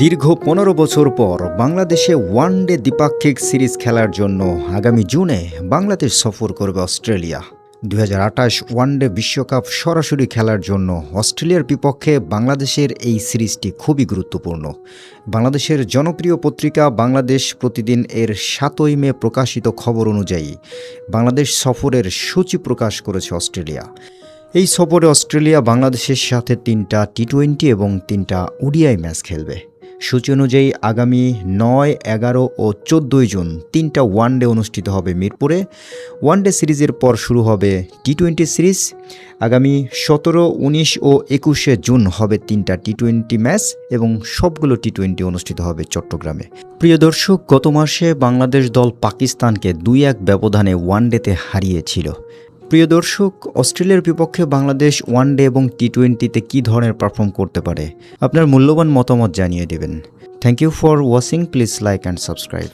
দীর্ঘ ১৫ বছর পর বাংলাদেশে ওয়ানডে দ্বিপাক্ষিক সিরিজ খেলার জন্য আগামী জুনে বাংলাদেশ সফর করবে অস্ট্রেলিয়া। ২০২৮ ওয়ানডে বিশ্বকাপ সরাসরি খেলার জন্য অস্ট্রেলিয়ার বিপক্ষে বাংলাদেশের এই সিরিজটি খুবই গুরুত্বপূর্ণ। বাংলাদেশের জনপ্রিয় পত্রিকা বাংলাদেশ প্রতিদিন এর ৭ই মে প্রকাশিত খবর অনুযায়ী বাংলাদেশ সফরের সূচি প্রকাশ করেছে অস্ট্রেলিয়া। এই সফরে অস্ট্রেলিয়া বাংলাদেশের সাথে ৩টা টি-২০ এবং ৩টা ওডিআই ম্যাচ খেলবে। সূচি অনুযায়ী আগামী ৯, ১১ ও ১৪ জুন ৩টা ওয়ানডে অনুষ্ঠিত হবে মিরপুরে। ওয়ানডে সিরিজের পর শুরু হবে টি-২০ সিরিজ। আগামী ১৭, ১৯ ও ২১শে জুন হবে ৩টা টি-২০ ম্যাচ এবং সবগুলো টি-২০ অনুষ্ঠিত হবে চট্টগ্রামে। প্রিয় দর্শক, গত মাসে বাংলাদেশ দল পাকিস্তানকে ২-১ ব্যবধানে ওয়ানডেতে হারিয়েছিল। প্রিয় দর্শক, অস্ট্রেলিয়ার বিপক্ষে বাংলাদেশ ওয়ানডে এবং টি-২০তে কী ধরনের পারফর্ম করতে পারে আপনার মূল্যবান মতামত জানিয়ে দেবেন। Thank you for watching, please like and subscribe.